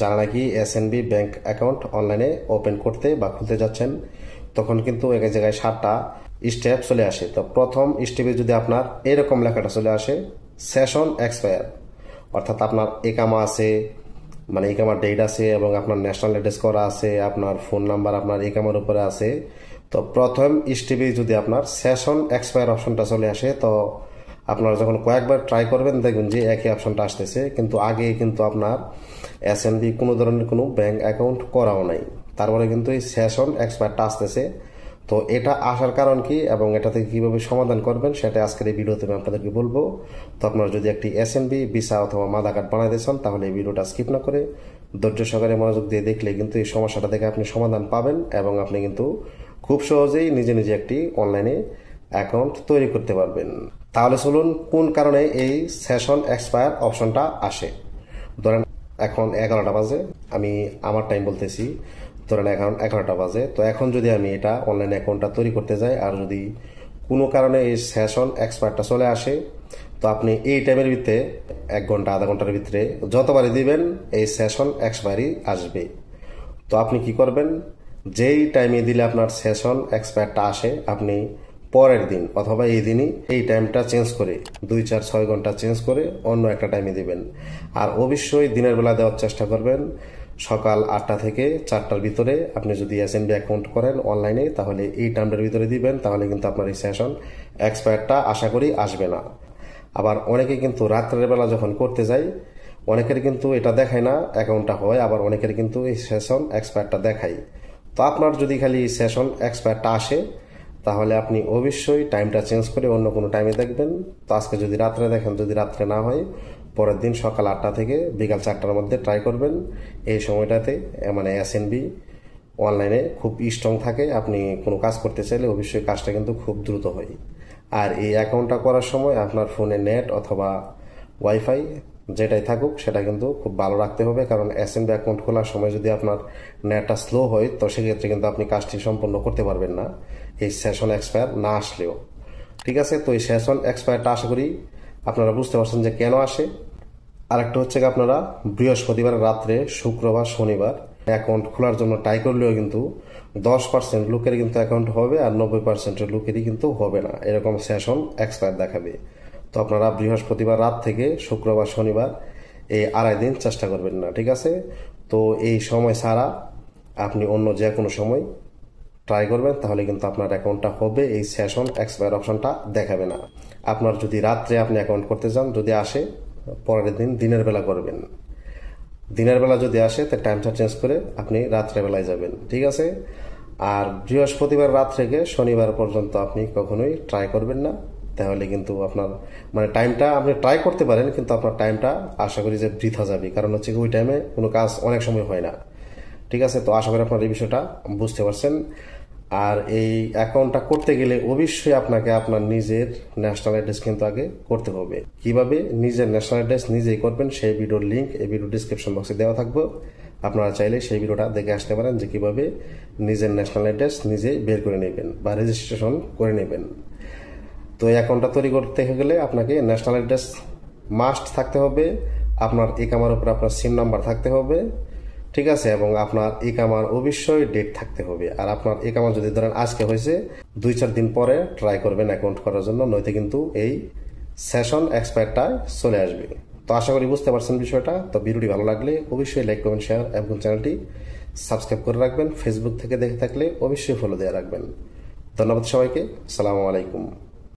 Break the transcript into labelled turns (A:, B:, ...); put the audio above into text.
A: যারা নাকি SNB bank account অনলাইনে ওপেন করতে বা খুলতে যাচ্ছেন, তখন কিন্তু এক জায়গায় 7টা স্টেপ চলে আসে। তো প্রথম স্টেপে যদি আপনার এরকম লেখাটা চলে আসে, সেশন এক্সপায়ার, অর্থাৎ আপনার একামা আছে, মানে একামার ডেট আছে এবং আপনার ন্যাশনাল অ্যাড্রেস করা আছে, আপনার ফোন নাম্বার আপনার একামার উপরে আছে। তো প্রথম স্টেপে যদি আপনার সেশন এক্সপায়ার অপশনটা চলে আসে, তো আপনারা যখন কয়েকবার ট্রাই করবেন দেখবেন যে একই অপশনটা আসতেছে, কিন্তু আগে কিন্তু আপনার এসএনবি কোনো ধরনের কোনো ব্যাংক অ্যাকাউন্ট করাও নাই, তারপরে কিন্তু এই সেশন এক্সপায়ারটা আসতেছে। তো এটা আসার কারণ কি এবং এটা থেকে কীভাবে সমাধান করবেন সেটা আজকের এই ভিডিওতে আমি আপনাদেরকে বলবো। তো আপনারা যদি একটি এসএনবি ভিসা অথবা মাদা কার্ড বানাইতে চান, তাহলে এই ভিডিওটা স্কিপ না করে ধৈর্য সহকারে মনোযোগ দিয়ে দেখলে কিন্তু এই সমস্যাটা থেকে আপনি সমাধান পাবেন এবং আপনি কিন্তু খুব সহজেই নিজে নিজে একটি অনলাইনে অ্যাকাউন্ট তৈরি করতে পারবেন। তাহলে চলুন কোন কারণে এই সেশন এক্সপায়ার অপশনটা আসে। ধরেন এখন 11টা বাজে, আমি আমার টাইম বলতেছি, ধরেন এখন 11টা বাজে। তো এখন যদি আমি এটা অনলাইন অ্যাকাউন্টটা তৈরি করতে যাই আর যদি কোনো কারণে এই সেশন এক্সপায়ারটা চলে আসে, তো আপনি এই টাইমের ভিতরে 1 ঘন্টা আধা ঘন্টার ভিতরে যতবারই দিবেন এই সেশন এক্সপায়ারই আসবে। তো আপনি কি করবেন, যেই টাইমে দিলে আপনার সেশন এক্সপায়ারটা আসে, আপনি পরের দিন অথবা এই দিনই এই টাইমটা চেঞ্জ করে 2-4-6 ঘন্টা চেঞ্জ করে অন্য একটা টাইমে দিবেন। আর অবশ্যই দিনের বেলা দেওয়ার চেষ্টা করবেন, সকাল 8টা থেকে 4টার ভিতরে। আপনি যদি এসএনবি অ্যাকাউন্ট করেন অনলাইনে, তাহলে এই টাইমটার ভিতরে দিবেন, তাহলে কিন্তু আপনার এই সেশন এক্সপায়ারটা আশা করি আসবে না। আবার অনেকে কিন্তু রাত্রের বেলা যখন করতে যায়, অনেকের কিন্তু এটা দেখায় না অ্যাকাউন্টটা হয়, আবার অনেকের কিন্তু এই সেশন এক্সপায়ারটা দেখায়। তো আপনার যদি খালি সেশন এক্সপায়ারটা আসে, তাহলে আপনি অবশ্যই টাইমটা চেঞ্জ করে অন্য কোনো টাইমে দেখবেন। তো আজকে যদি রাত্রে দেখেন, যদি রাত্রে না হয় পরের দিন সকাল 8টা থেকে বিকাল 4টার মধ্যে ট্রাই করবেন। এই সময়টাতে মানে এসএনবি অনলাইনে খুব স্ট্রং থাকে, আপনি কোনো কাজ করতে চাইলে অবশ্যই কাজটা কিন্তু খুব দ্রুত হয়। আর এই অ্যাকাউন্টটা করার সময় আপনার ফোনে নেট অথবা ওয়াইফাই যেটাই থাকুক সেটা কিন্তু খুব ভালো রাখতে হবে, কারণ এসএনবি অ্যাকাউন্ট খোলার সময় যদি আপনার নেটটা স্লো হয়, তো সেক্ষেত্রে কিন্তু আপনি কাজটি সম্পন্ন করতে পারবেন না এই সেশন এক্সপায়ার না আসলেও। ঠিক আছে, তো এই সেশন এক্সপায়ারটা আশা করি আপনারা বুঝতে পারছেন যে কেন আসে। আরেকটা হচ্ছে কি, আপনারা বৃহস্পতিবার রাত্রে, শুক্রবার, শনিবার অ্যাকাউন্ট খোলার জন্য ট্রাই করলেও কিন্তু 10% লোকের কিন্তু অ্যাকাউন্ট হবে আর 90% লোকেরই কিন্তু হবে না, এরকম সেশন এক্সপায়ার দেখাবে। তো আপনারা বৃহস্পতিবার রাত থেকে শুক্রবার, শনিবার এই 2.5 দিন চেষ্টা করবেন না, ঠিক আছে? তো এই সময় ছাড়া আপনি অন্য যে কোনো সময় ট্রাই করবেন, তাহলে কিন্তু আপনার অ্যাকাউন্টটা হবে, এই সেশন এক্সপায়ার অপশনটা দেখাবে না। আপনার যদি রাত্রে আপনি অ্যাকাউন্ট করতে চান, যদি আসে পরের দিন দিনের বেলা করবেন। দিনের বেলা যদি আসে তো টাইমটা চেঞ্জ করে আপনি রাত্রেবেলায় যাবেন, ঠিক আছে? আর বৃহস্পতিবার রাত থেকে শনিবার পর্যন্ত আপনি কখনোই ট্রাই করবেন না, তাহলে কিন্তু আপনার মানে টাইমটা আপনি ট্রাই করতে পারেন, কিন্তু আপনার টাইমটা আশা করি যে বৃথা যাবে, কারণ হচ্ছে ওই টাইমে কোনো কাজ অনেক সময় হয় না, ঠিক আছে? তো আশা করি আপনার এই বিষয়টা বুঝতে পারছেন। আর এই অ্যাকাউন্টটা করতে গেলে অবশ্যই আপনাকে আপনার নিজের ন্যাশনাল অ্যাড্রেস কিন্তু আগে করতে হবে। কিভাবে নিজের ন্যাশনাল অ্যাড্রেস নিজেই করবেন সেই ভিডিওর লিঙ্ক এই ভিডিও ডিসক্রিপশন বক্সে দেওয়া থাকবে, আপনারা চাইলে সেই ভিডিওটা দেখে আসতে পারেন যে কিভাবে নিজের ন্যাশনাল অ্যাড্রেস নিজে বের করে নেবেন বা রেজিস্ট্রেশন করে নেবেন। তো এই অ্যাকাউন্টটা তৈরি করতে গেলে আপনাকে ন্যাশনাল অ্যাড্রেস মাস্ট থাকতে হবে, আপনার ইকামার উপরে আপনার সিম নাম্বার থাকতে হবে, ঠিক আছে? এবং আপনার ইকামার অবশ্যই ডেট থাকতে হবে। আর আপনার ইকামা যদি ধরেন আজকে হয়েছে, 2-4 দিন পরে ট্রাই করবেন অ্যাকাউন্ট করার জন্য, নয়তো কিন্তু এই সেশন এক্সপায়ারটা চলে আসবে। তো আশা করি বুঝতে পারছেন বিষয়টা। তো ভিডিওটি ভালো লাগলে অবশ্যই লাইক, কমেন্ট, শেয়ার এবং চ্যানেলটি সাবস্ক্রাইব করে রাখবেন। ফেসবুক থেকে দেখে থাকলে অবশ্যই ফলো দিয়ে রাখবেন। ধন্যবাদ সবাইকে, আসসালামু আলাইকুম।